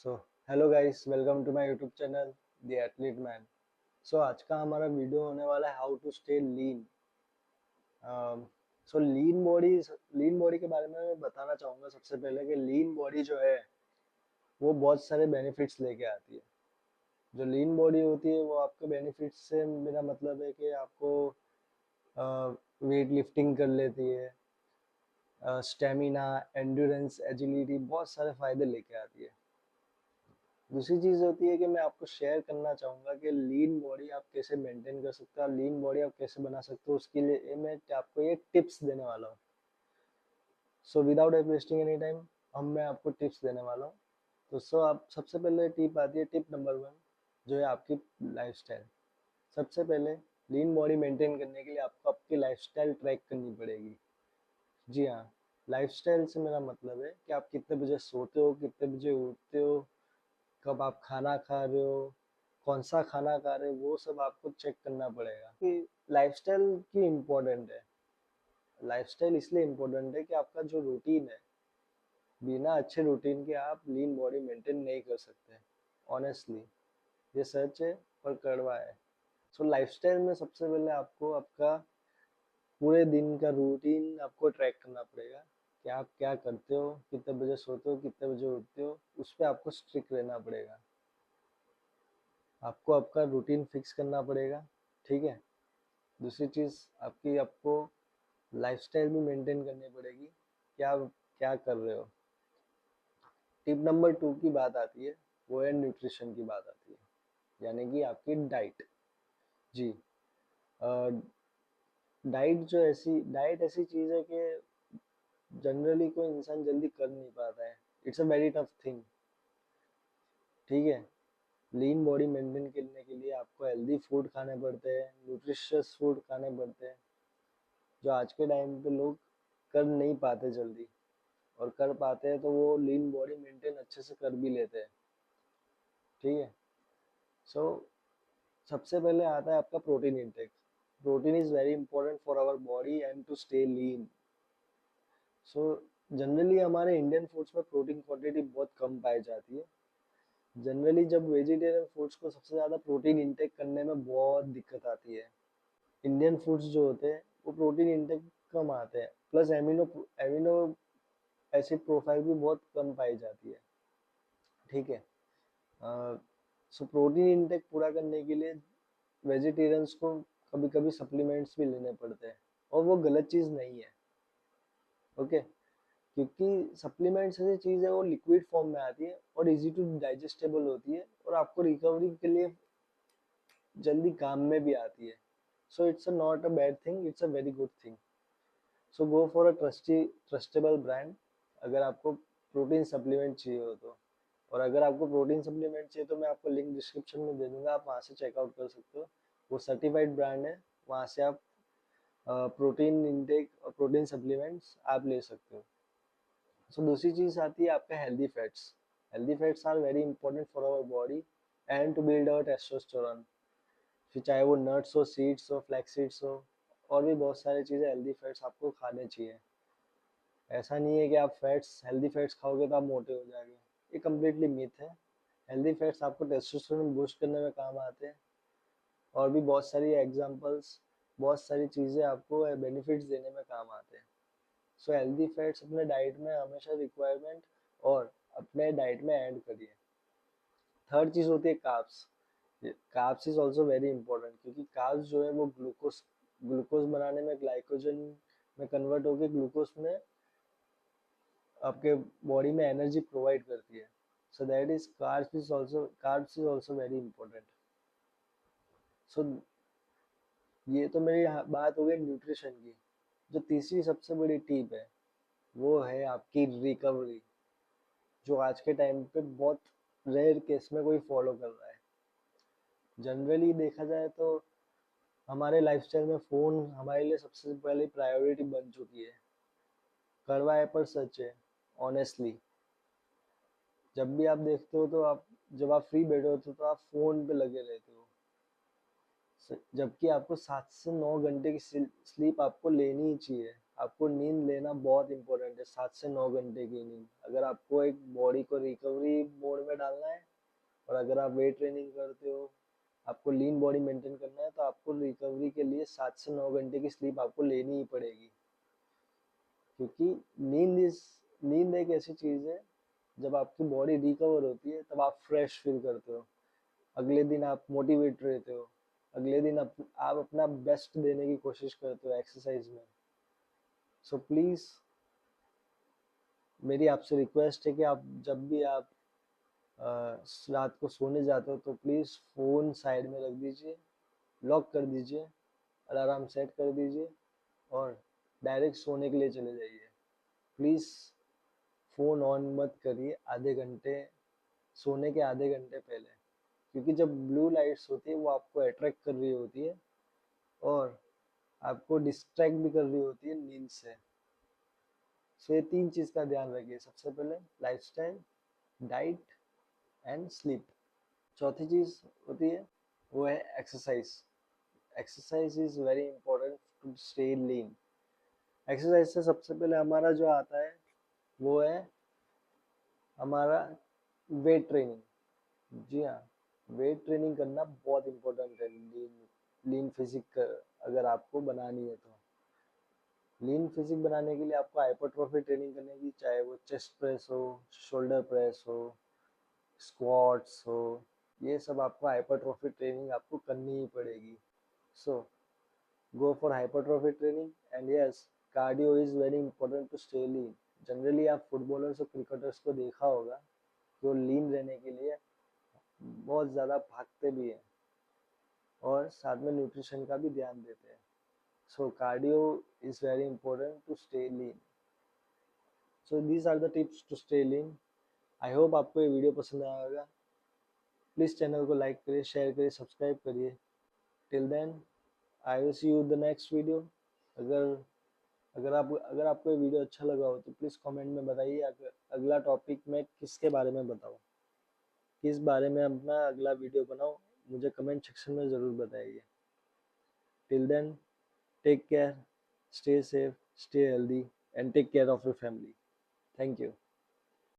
So hello guys, welcome to my YouTube channel the athlete man. So आज का हमारा video होने वाला है how to stay lean. So lean body के बारे में मैं बताना चाहूँगा सबसे पहले कि लीन बॉडी जो है वो बहुत सारे बेनिफिट्स लेके आती है। जो लीन बॉडी होती है वो आपके बेनिफिट्स से मेरा मतलब है कि आपको वेट लिफ्टिंग कर लेती है, स्टेमिना, एंड्योरेंस, एजिलिटी, बहुत सारे फायदे लेके आती है। दूसरी चीज़ होती है कि मैं आपको शेयर करना चाहूँगा कि लीन बॉडी आप कैसे मेंटेन कर सकते हो, लीन बॉडी आप कैसे बना सकते हो। उसके लिए मैं आपको ये टिप्स देने वाला हूँ। So without wasting any time मैं आपको टिप्स देने वाला हूँ। तो आप सबसे पहले टिप आती है, टिप नंबर 1, जो है आपकी लाइफस्टाइल। सबसे पहले लीन बॉडी मेंटेन करने के लिए आपको आपकी लाइफस्टाइल ट्रैक करनी पड़ेगी। जी हाँ, लाइफस्टाइल से मेरा मतलब है कि आप कितने बजे सोते हो, कितने बजे उठते हो, कब आप खाना खा रहे हो, कौन सा खाना खा रहे हो, वो सब आपको चेक करना पड़ेगा कि लाइफस्टाइल की इम्पोर्टेंट है। लाइफस्टाइल इसलिए इम्पोर्टेंट है कि आपका जो रूटीन है, बिना अच्छे रूटीन के आप लीन बॉडी मेंटेन नहीं कर सकते। ऑनेस्टली ये सच है और कड़वा है। सो लाइफस्टाइल में सबसे पहले आपको आपका पूरे दिन का रूटीन आपको ट्रैक करना पड़ेगा कि आप क्या करते हो, कितने बजे सोते हो, कितने बजे उठते हो। उस पर आपको स्ट्रिक्ट रहना पड़ेगा। आपको आपका रूटीन फिक्स करना पड़ेगा, ठीक है। दूसरी चीज़ आपकी आपको लाइफस्टाइल भी मेंटेन करनी पड़ेगी, क्या क्या कर रहे हो। टिप नंबर 2 की बात आती है, वो है न्यूट्रिशन की बात आती है, यानी कि आपकी डाइट। जी, डाइट ऐसी चीज़ है कि जनरली कोई इंसान जल्दी कर नहीं पाता है। It's a very tough thing, ठीक है। लीन बॉडी मेंटेन करने के लिए आपको हेल्दी फूड खाने पड़ते हैं, न्यूट्रिशियस फूड खाने पड़ते हैं, जो आज के टाइम पे लोग कर नहीं पाते जल्दी। और कर पाते हैं तो वो लीन बॉडी मेंटेन अच्छे से कर भी लेते हैं, ठीक है। सो सबसे पहले आता है आपका protein intake. Protein is very important for our body and to stay lean. So generally हमारे इंडियन फूड्स में प्रोटीन क्वांटिटी बहुत कम पाई जाती है। जनरली जब वेजिटेरियन फूड्स को सबसे ज़्यादा प्रोटीन इंटेक करने में बहुत दिक्कत आती है। इंडियन फूड्स जो होते हैं वो प्रोटीन इंटेक कम आते हैं, plus amino amino acid profile भी बहुत कम पाई जाती है, ठीक है। सो प्रोटीन इंटेक पूरा करने के लिए वेजिटेरियंस को कभी कभी सप्लीमेंट्स भी लेने पड़ते हैं, और वो गलत चीज़ नहीं है, ओके। क्योंकि सप्लीमेंट्स ऐसी चीज़ है, वो लिक्विड फॉर्म में आती है और इजी टू डाइजेस्टेबल होती है, और आपको रिकवरी के लिए जल्दी काम में भी आती है। So it's not a bad thing, it's a very good thing. So go for a trustable brand अगर आपको प्रोटीन सप्लीमेंट चाहिए हो तो। और अगर आपको प्रोटीन सप्लीमेंट चाहिए तो मैं आपको लिंक डिस्क्रिप्शन में दे दूंगा, आप वहाँ से चेकआउट कर सकते हो। वो सर्टिफाइड ब्रांड है, वहाँ से आप प्रोटीन इंटेक और प्रोटीन सप्लीमेंट्स आप ले सकते हो। सो दूसरी चीज़ आती है आपका healthy fats. Healthy fats are very important for our body and to build our testosterone. फिर चाहे वो नट्स हो, सीड्स हो, फ्लैक्स सीड्स हो, और भी बहुत सारी चीज़ें हेल्दी फैट्स आपको खाने चाहिए। ऐसा नहीं है कि आप हेल्दी फैट्स खाओगे तो आप मोटे हो जाओगे, ये कम्प्लीटली मिथ है। हेल्दी फैट्स आपको टेस्टोस्टेरोन बूस्ट करने में काम आते हैं, और भी बहुत सारी एग्जांपल्स, बहुत सारी चीज़ें आपको बेनिफिट्स देने में काम आते हैं। सो हेल्दी फैट्स अपने डाइट में हमेशा रिक्वायरमेंट और अपने डाइट में ऐड करिए। थर्ड चीज़ होती है carbs. Carbs is also very important, क्योंकि कार्ब्स जो है वो ग्लूकोज ग्लूकोज बनाने में, ग्लाइकोजन में कन्वर्ट होकर ग्लूकोज में आपके बॉडी में एनर्जी प्रोवाइड करती है। So that is carbs is also very important. So ये तो मेरी बात हो गई न्यूट्रिशन की। जो तीसरी सबसे बड़ी टिप है वो है आपकी रिकवरी, जो आज के टाइम पे बहुत रेयर केस में कोई फॉलो कर रहा है। जनरली देखा जाए तो हमारे लाइफस्टाइल में फ़ोन हमारे लिए सबसे पहले प्रायोरिटी बन चुकी है। कड़वा है पर सच है, ऑनेस्टली। जब भी आप देखते हो तो जब आप फ्री बैठे होते हो तो आप फ़ोन पे लगे रहते हो, जबकि आपको 7 से 9 घंटे की स्लीप आपको लेनी ही चाहिए। आपको नींद लेना बहुत इंपॉर्टेंट है, 7 से 9 घंटे की नींद। अगर आपको एक बॉडी को रिकवरी मोड में डालना है, और अगर आप वेट ट्रेनिंग करते हो, आपको लीन बॉडी मेंटेन करना है, तो आपको रिकवरी के लिए 7 से 9 घंटे की स्लीप आपको लेनी ही पड़ेगी। क्योंकि नींद एक ऐसी चीज है, जब आपकी बॉडी रिकवर होती है तब आप फ्रेश फील करते हो, अगले दिन आप मोटिवेट रहते हो, अगले दिन आप अपना बेस्ट देने की कोशिश करते हो एक्सरसाइज में। सो प्लीज मेरी आपसे रिक्वेस्ट है कि आप जब भी आप रात को सोने जाते हो तो प्लीज फोन साइड में रख दीजिए, लॉक कर दीजिए, अलार्म सेट कर दीजिए और डायरेक्ट सोने के लिए चले जाइए। प्लीज फोन ऑन मत करिए आधे घंटे, सोने के आधे घंटे पहले, क्योंकि जब ब्लू लाइट्स होती है वो आपको अट्रैक्ट कर रही होती है और आपको डिस्ट्रैक्ट भी कर रही होती है नींद से। सो ये 3 चीज का ध्यान रखिए। सबसे पहले लाइफस्टाइल, डाइट एंड स्लीप। चौथी चीज होती है वो है exercise. Exercise is very important to stay lean. Exercise से सबसे पहले हमारा जो आता है वो है हमारा वेट ट्रेनिंग। जी हाँ, वेट ट्रेनिंग करना बहुत इम्पोर्टेंट है लीन फिजिक अगर आपको बनानी है तो। लीन फिजिक बनाने के लिए आपको हाइपरट्रॉफी ट्रेनिंग करने की, चाहे वो चेस्ट प्रेस हो, शोल्डर प्रेस हो, स्क्वाट्स हो, ये सब आपको हाइपरट्रॉफी ट्रेनिंग आपको करनी ही पड़ेगी। So go for hypertrophy training and yes, cardio is very important to stay lean. Generally आप फुटबॉलर्स और क्रिकेटर्स को देखा होगा कि वो लीन रहने के लिए बहुत ज़्यादा भागते भी हैं और साथ में न्यूट्रिशन का भी ध्यान देते हैं। So cardio is very important to stay lean. So these are the tips to stay lean. I hope आपको ये वीडियो पसंद आया होगा। प्लीज़ चैनल को लाइक करिए, शेयर करिए, सब्सक्राइब करिए। Till then I will see you the next video. अगर अगर आपको ये वीडियो अच्छा लगा हो तो प्लीज़ कमेंट में बताइए अगला टॉपिक मैं किसके बारे में बताऊँ, किस बारे में अपना अगला वीडियो बनाऊँ, मुझे कमेंट सेक्शन में ज़रूर बताइए। Till then, take care, stay safe, stay healthy, and take care of your family. Thank you.